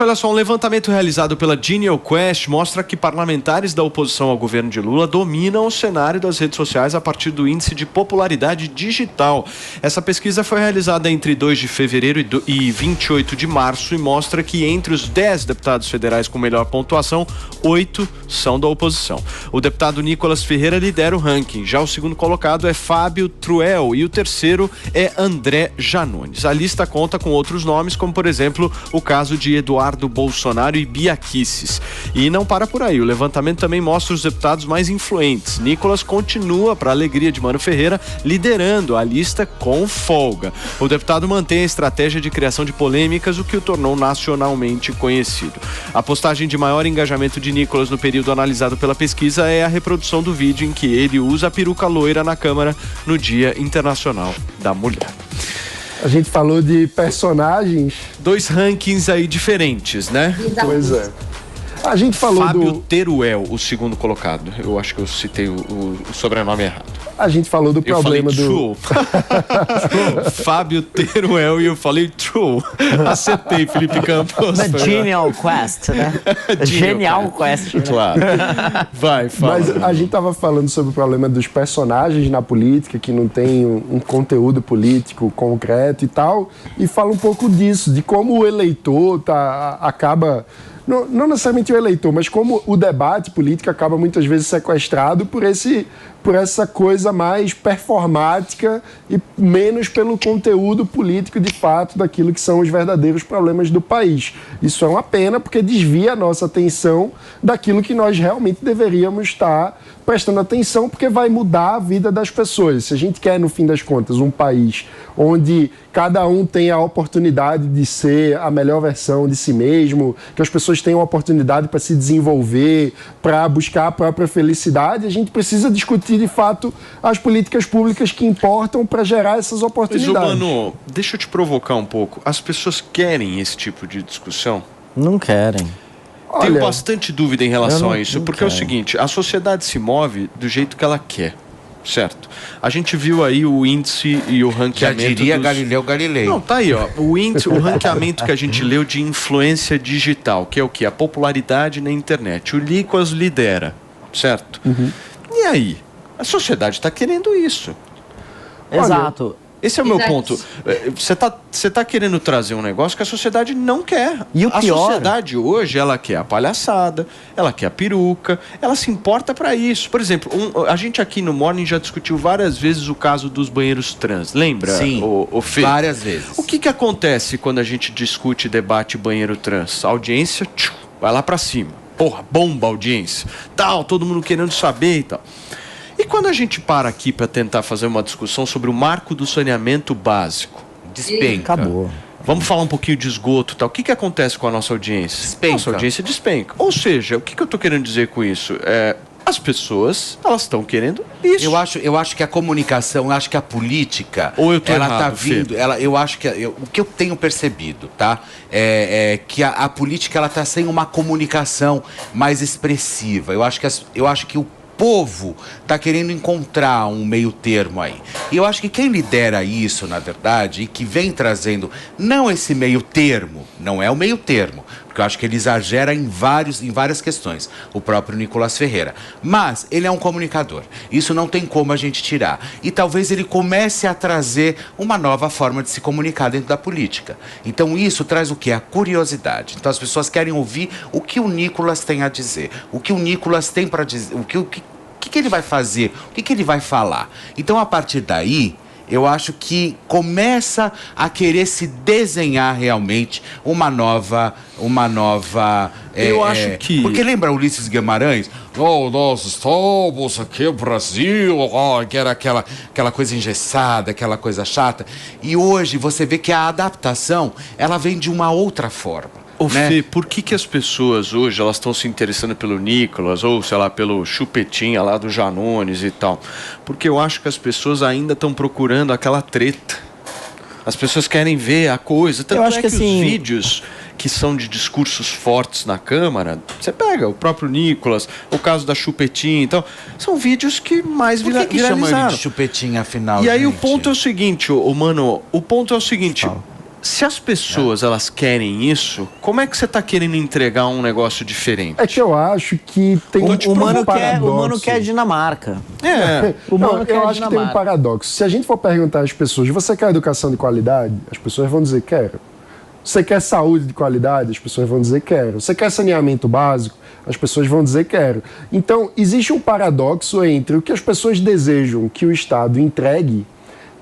Olha só, um levantamento realizado pela Genial Quest mostra que parlamentares da oposição ao governo de Lula dominam o cenário das redes sociais a partir do índice de popularidade digital. Essa pesquisa foi realizada entre 2 de fevereiro e 28 de março e mostra que entre os 10 deputados federais com melhor pontuação, 8 são da oposição. O deputado Nicolas Ferreira lidera o ranking. Já o segundo colocado é Fábio Truel e o terceiro é André Janones. A lista conta com outros nomes, como por exemplo o caso de Eduardo Bolsonaro e Bia Kicis. E não para por aí, o levantamento também mostra os deputados mais influentes. Nicolas continua, para a alegria de Mano Ferreira, liderando a lista com folga. O deputado mantém a estratégia de criação de polêmicas, o que o tornou nacionalmente conhecido. A postagem de maior engajamento de Nicolas no período analisado pela pesquisa é a reprodução do vídeo em que ele usa a peruca loira na Câmara no Dia Internacional da Mulher. A gente falou de personagens. 2 rankings aí diferentes, né? Pois é. A gente falou Fábio Teruel, o segundo colocado. Eu acho que eu citei o sobrenome errado. A gente falou do problema do... Fábio Teruel e eu falei true. Acertei, Felipe Campos. The Genial Quest, né? Genial Quest. Claro. Vai, fala. Mas a gente tava falando sobre o problema dos personagens na política, que não tem um conteúdo político concreto e tal, e fala um pouco disso, de como o eleitor acaba... Não necessariamente o eleitor, mas como o debate político acaba muitas vezes sequestrado por essa coisa mais performática e menos pelo conteúdo político de fato daquilo que são os verdadeiros problemas do país. Isso é uma pena porque desvia a nossa atenção daquilo que nós realmente deveríamos estar prestando atenção, porque vai mudar a vida das pessoas. Se a gente quer, no fim das contas, um país onde cada um tem a oportunidade de ser a melhor versão de si mesmo, que as pessoas tenham a oportunidade para se desenvolver, para buscar a própria felicidade, a gente precisa discutir, de fato, as políticas públicas que importam para gerar essas oportunidades. Mas, Mano, deixa eu te provocar um pouco. As pessoas querem esse tipo de discussão? Não querem. Tenho bastante dúvida em relação a isso, porque é o seguinte, a sociedade se move do jeito que ela quer, certo? A gente viu aí o índice e o ranqueamento... Já diria Galileu Galilei. Não, tá aí, ó, o ranqueamento que a gente leu de influência digital, que é o quê? A popularidade na internet. O Nicolas lidera, certo? Uhum. E aí? A sociedade está querendo isso. Exato. Esse é o meu ponto. Você tá querendo trazer um negócio que a sociedade não quer. E o pior... A sociedade hoje, ela quer a palhaçada, ela quer a peruca, ela se importa para isso. Por exemplo, a gente aqui no Morning já discutiu várias vezes o caso dos banheiros trans. Lembra? Sim, o Fê? várias vezes. O que acontece quando a gente discute e debate banheiro trans? A audiência vai lá para cima. Porra, bomba a audiência. Tal, todo mundo querendo saber e tal. E quando a gente para aqui para tentar fazer uma discussão sobre o marco do saneamento básico? Despenca. Acabou. Vamos falar um pouquinho de esgoto e tal. O que acontece com a nossa audiência? Despenca. Nossa audiência despenca. Ou seja, o que eu estou querendo dizer com isso? As pessoas, elas estão querendo isso. Eu acho que a comunicação, eu acho que a política, ou eu tô ela errado, tá vindo, eu acho que o que eu tenho percebido, tá? É que a política ela tá sem uma comunicação mais expressiva. Eu acho que o povo está querendo encontrar um meio termo aí. E eu acho que quem lidera isso, na verdade, e que vem trazendo, não esse meio termo, não é o meio termo, porque eu acho que ele exagera em várias questões, o próprio Nicolas Ferreira. Mas ele é um comunicador, isso não tem como a gente tirar. E talvez ele comece a trazer uma nova forma de se comunicar dentro da política. Então isso traz o quê? A curiosidade. Então as pessoas querem ouvir o que o Nicolas tem a dizer, o que o Nicolas tem para dizer, o que ele vai fazer, o que ele vai falar. Então a partir daí, eu acho que começa a querer se desenhar realmente uma nova eu acho que... Porque lembra Ulisses Guimarães? Oh, nós estamos aqui no Brasil, que era aquela coisa engessada, aquela coisa chata. E hoje você vê que a adaptação, ela vem de uma outra forma. Fê, por que as pessoas hoje elas estão se interessando pelo Nicolas ou, sei lá, pelo Chupetinha lá do Janones e tal? Porque eu acho que as pessoas ainda estão procurando aquela treta. As pessoas querem ver a coisa. Tanto eu acho que assim... os vídeos que são de discursos fortes na Câmara, você pega o próprio Nicolas, o caso da Chupetinha, então, são vídeos que mais viralizaram. Por que chama ele de Chupetinha, afinal, E aí gente? o ponto é o seguinte, Mano, o ponto é o seguinte... Se as pessoas elas querem isso, como é que você está querendo entregar um negócio diferente? É que eu acho que tem O humano quer Dinamarca. O humano quer eu acho que tem um paradoxo. Se a gente for perguntar às pessoas, você quer educação de qualidade? As pessoas vão dizer, quero. Você quer saúde de qualidade? As pessoas vão dizer, quero. Você quer saneamento básico? As pessoas vão dizer, quero. Então, existe um paradoxo entre o que as pessoas desejam que o Estado entregue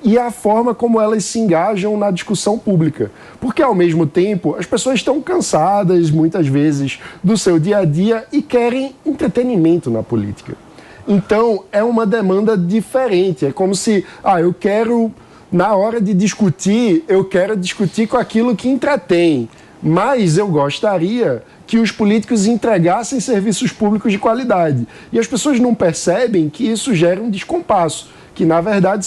e a forma como elas se engajam na discussão pública. Porque, ao mesmo tempo, as pessoas estão cansadas, muitas vezes, do seu dia a dia e querem entretenimento na política. Então, é uma demanda diferente. É como se, eu quero, na hora de discutir, eu quero discutir com aquilo que entretém. Mas eu gostaria que os políticos entregassem serviços públicos de qualidade. E as pessoas não percebem que isso gera um descompasso. Que, na verdade,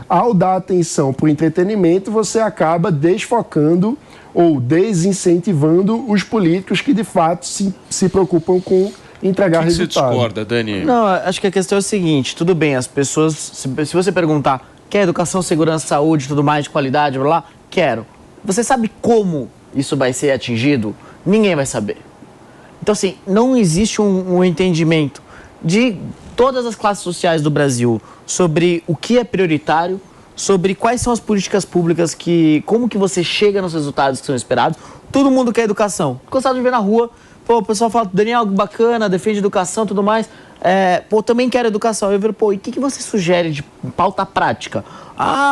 ao dar atenção para o entretenimento, você acaba desfocando ou desincentivando os políticos que, de fato, se preocupam com entregar resultado. Você discorda, Dani? Não, acho que a questão é o seguinte, tudo bem, as pessoas, se você perguntar, quer educação, segurança, saúde, tudo mais de qualidade, blá, blá, quero. Você sabe como isso vai ser atingido? Ninguém vai saber. Então, assim, não existe um entendimento de todas as classes sociais do Brasil sobre o que é prioritário, sobre quais são as políticas públicas, como que você chega nos resultados que são esperados. Todo mundo quer educação. Gostado de ver na rua, o pessoal fala, Daniel, bacana, defende educação e tudo mais. Também quero educação. Eu vejo, e o que você sugere de pauta prática?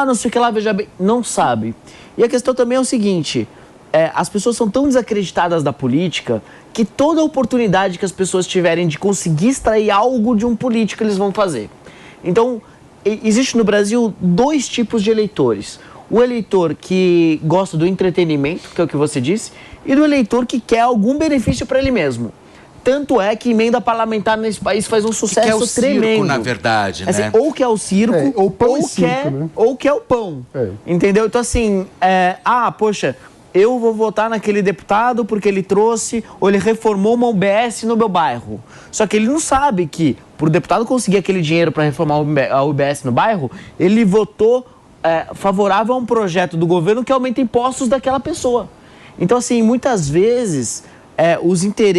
Não sei o que lá, veja bem. Não sabe. E a questão também é o seguinte, as pessoas são tão desacreditadas da política que toda oportunidade que as pessoas tiverem de conseguir extrair algo de um político, eles vão fazer. Então, existe no Brasil 2 tipos de eleitores. O eleitor que gosta do entretenimento, que é o que você disse, e do eleitor que quer algum benefício para ele mesmo. Tanto é que emenda parlamentar nesse país faz um sucesso que é o tremendo. Circo, na verdade, né? Assim, ou que é o circo, ou pão e circo, né? Ou que é o pão. Entendeu? Então, assim, poxa, eu vou votar naquele deputado porque ele trouxe ou ele reformou uma UBS no meu bairro. Só que ele não sabe que, para o deputado conseguir aquele dinheiro para reformar a UBS no bairro, ele votou favorável a um projeto do governo que aumenta impostos daquela pessoa. Então, assim, muitas vezes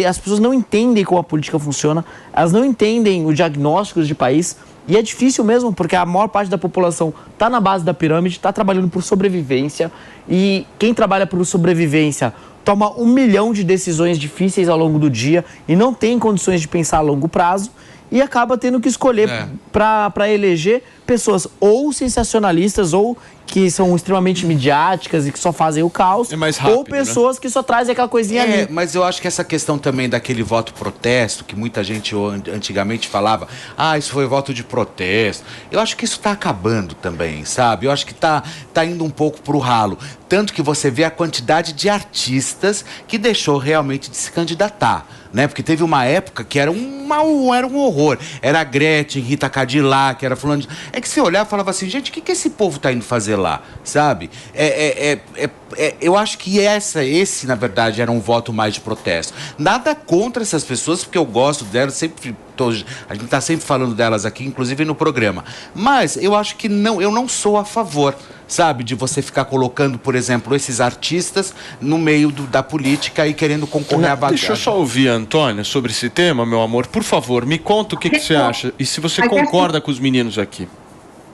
as pessoas não entendem como a política funciona, elas não entendem o diagnóstico de país. E é difícil mesmo, porque a maior parte da população está na base da pirâmide, está trabalhando por sobrevivência. E quem trabalha por sobrevivência toma 1 milhão de decisões difíceis ao longo do dia e não tem condições de pensar a longo prazo. E acaba tendo que escolher para eleger pessoas ou sensacionalistas ou que são extremamente midiáticas e que só fazem o caos, rápido, ou pessoas que só trazem aquela coisinha ali. Mas eu acho que essa questão também daquele voto protesto, que muita gente antigamente falava, isso foi voto de protesto. Eu acho que isso está acabando também, sabe? Eu acho que tá indo um pouco pro ralo. Tanto que você vê a quantidade de artistas que deixou realmente de se candidatar, né? Porque teve uma época que era um horror. Era a Gretchen, Rita Cadillac, era fulano. É que você olhava e falava assim, gente, o que esse povo tá indo fazer lá, sabe? Eu acho que esse, na verdade, era um voto mais de protesto. Nada contra essas pessoas, porque eu gosto delas, a gente tá sempre falando delas aqui, inclusive no programa. Mas eu acho que eu não sou a favor, sabe, de você ficar colocando, por exemplo, esses artistas no meio da política e querendo concorrer à vaga. Deixa eu só ouvir a Antônia sobre esse tema, meu amor. Por favor, me conta o que você acha e se você concorda com os meninos aqui.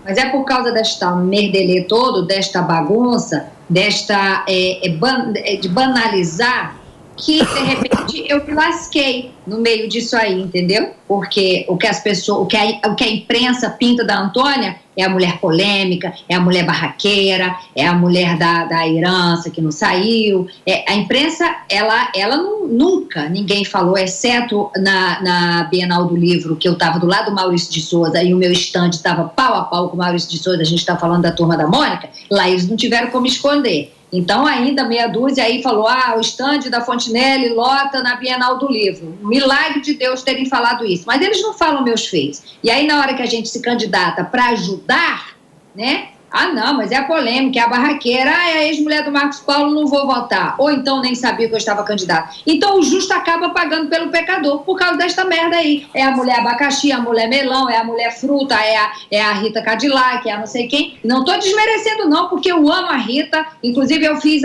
Mas é por causa desta merdelê todo, desta bagunça, de banalizar, que de repente eu me lasquei no meio disso aí, entendeu? Porque o que a imprensa pinta da Antônia é a mulher polêmica, é a mulher barraqueira, é a mulher da herança que não saiu. A imprensa, ela nunca ninguém falou, exceto na Bienal do Livro, que eu estava do lado do Maurício de Souza e o meu stand estava pau a pau com o Maurício de Souza, a gente está falando da Turma da Mônica, lá eles não tiveram como esconder. Então, ainda meia dúzia aí falou, o stand da Fontinelli lota na Bienal do Livro. Milagre de Deus terem falado isso. Mas eles não falam meus feitos. E aí, na hora que a gente se candidata para ajudar, né, Ah, não, mas é a polêmica, é a barraqueira. Ah, é a ex-mulher do Marcos Paulo, não vou votar. Ou então nem sabia que eu estava candidata. Então o justo acaba pagando pelo pecador por causa desta merda aí. É a mulher abacaxi, a mulher melão, é a mulher fruta, é a Rita Cadillac, é a não sei quem. Não estou desmerecendo não, porque eu amo a Rita. Inclusive eu fiz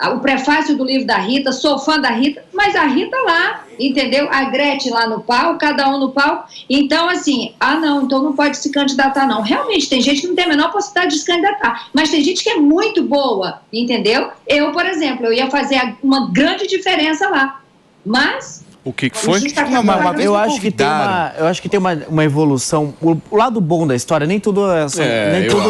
o prefácio do livro da Rita, sou fã da Rita, mas a Rita lá, entendeu? A Gretchen lá no palco, cada um no palco. Então, assim, não, então não pode se candidatar, não. Realmente, tem gente que não tem a menor possibilidade de se candidatar, mas tem gente que é muito boa, entendeu? Eu, por exemplo, eu ia fazer uma grande diferença lá, mas... O que foi? Eu acho que tem uma evolução. O lado bom da história, nem tudo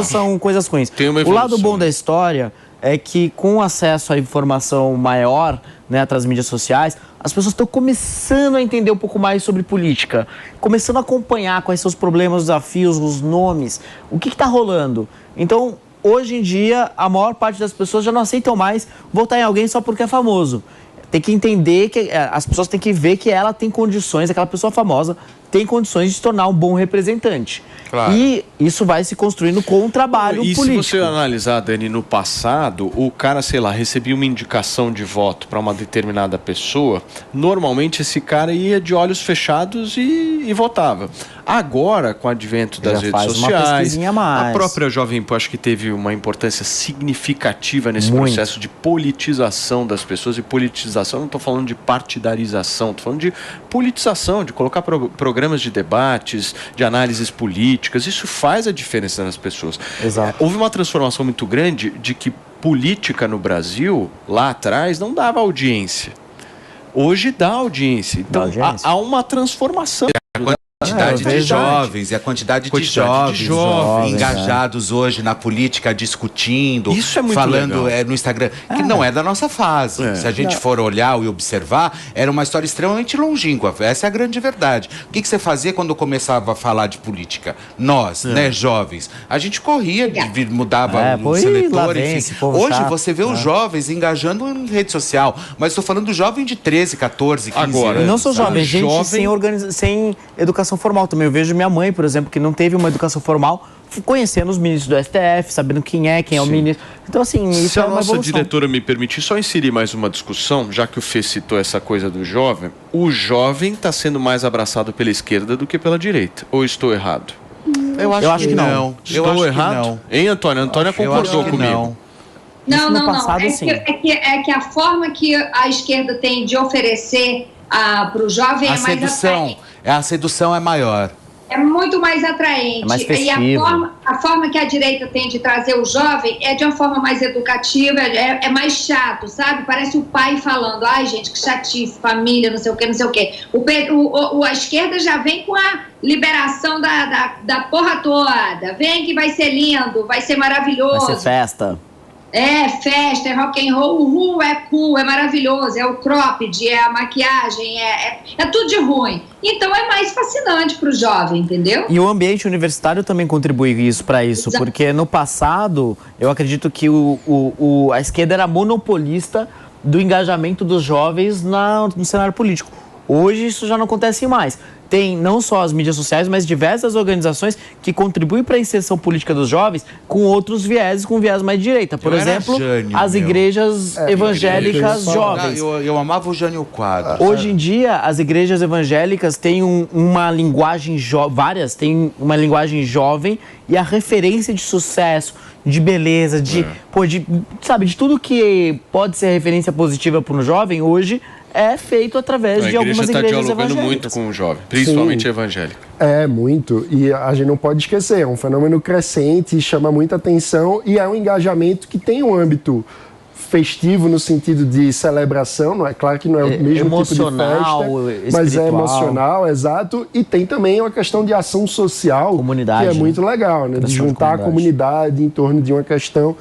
são coisas ruins. O lado bom da história é que com acesso à informação maior, né, através das mídias sociais, as pessoas estão começando a entender um pouco mais sobre política, começando a acompanhar quais são os problemas, os desafios, os nomes, o que está rolando. Então, hoje em dia, a maior parte das pessoas já não aceitam mais votar em alguém só porque é famoso. Tem que entender que as pessoas têm que ver que ela tem condições, aquela pessoa famosa tem condições de se tornar um bom representante. Claro. E isso vai se construindo com um trabalho político. E se você analisar, Dani, no passado, o cara, sei lá, recebia uma indicação de voto para uma determinada pessoa, normalmente esse cara ia de olhos fechados e votava. Agora, com o advento das redes sociais, a própria Jovem Pan acho que teve uma importância significativa nesse processo de politização das pessoas. E politização, não estou falando de partidarização, estou falando de politização, de colocar programas de debates, de análises políticas. Isso faz a diferença nas pessoas. Exato. Houve uma transformação muito grande de que política no Brasil, lá atrás, não dava audiência. Hoje dá audiência. Então, há uma transformação. A quantidade de jovens e a quantidade de jovens engajados hoje na política, discutindo, isso é muito falando no Instagram, que não é da nossa fase. Se a gente for olhar e observar, era uma história extremamente longínqua. Essa é a grande verdade. O que você fazia quando começava a falar de política? Nós, né, jovens, a gente corria, mudava o seletor, enfim. Hoje você vê os jovens engajando em rede social, mas estou falando do jovem de 13, 14, 15 anos. Não sou jovem, gente sem educação formal também. Eu vejo minha mãe, por exemplo, que não teve uma educação formal, conhecendo os ministros do STF, sabendo quem é o ministro. Então, assim, isso é uma evolução. Se a nossa diretora me permitir só inserir mais uma discussão, já que o Fê citou essa coisa do jovem, o jovem está sendo mais abraçado pela esquerda do que pela direita. Ou estou errado? Eu acho que não. Estou errado? Hein, Antônia? Antônia concordou comigo. Não. É que a forma que a esquerda tem de oferecer para o jovem é mais atraente. A sedução é maior. É muito mais atraente. É mais festivo. E a forma que a direita tem de trazer o jovem é de uma forma mais educativa, é mais chato, sabe? Parece o pai falando, ai gente, que chatice, família, não sei o quê. A esquerda já vem com a liberação da porra toda. Vem que vai ser lindo, vai ser maravilhoso. Vai ser festa. É festa, é rock and roll, é cool, é maravilhoso, é o cropped, é a maquiagem, é tudo de ruim. Então é mais fascinante para o jovem, entendeu? E o ambiente universitário também contribui para isso, porque no passado eu acredito que a esquerda era monopolista do engajamento dos jovens no cenário político. Hoje isso já não acontece mais. Tem não só as mídias sociais, mas diversas organizações que contribuem para a inserção política dos jovens com outros vieses, com viés mais de direita. Por exemplo, as igrejas evangélicas jovens. Eu amava o Jânio Quadros. Hoje em dia, as igrejas evangélicas têm uma linguagem têm uma linguagem jovem e a referência de sucesso, de beleza, de tudo que pode ser referência positiva para um jovem, hoje é feito através de algumas igrejas evangélicas. A igreja está dialogando muito com o jovem, principalmente evangélico. É, muito. E a gente não pode esquecer, é um fenômeno crescente, chama muita atenção e é um engajamento que tem um âmbito festivo no sentido de celebração, não é claro que não é o mesmo tipo de festa, mas é emocional, exato, e tem também uma questão de ação social, comunidade, que é muito legal, né? De juntar a comunidade em torno de uma questão.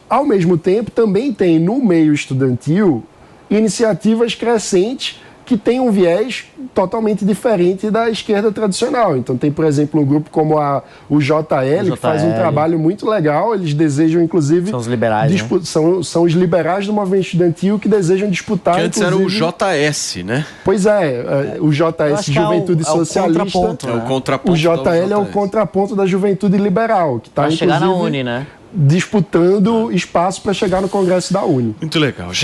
Ao mesmo tempo, também tem no meio estudantil iniciativas crescentes que tem um viés totalmente diferente da esquerda tradicional. Então tem, por exemplo, um grupo como o JL, que faz um trabalho muito legal. Eles desejam, inclusive... São os liberais, né? São os liberais do movimento estudantil que desejam disputar, que antes inclusive... era o JS, né? Pois é, o JS, Juventude Socialista... É o contraponto. O JL é o contraponto da Juventude Liberal, que está, chegar na Uni, né? disputando espaço para chegar no Congresso da Uni. Muito legal.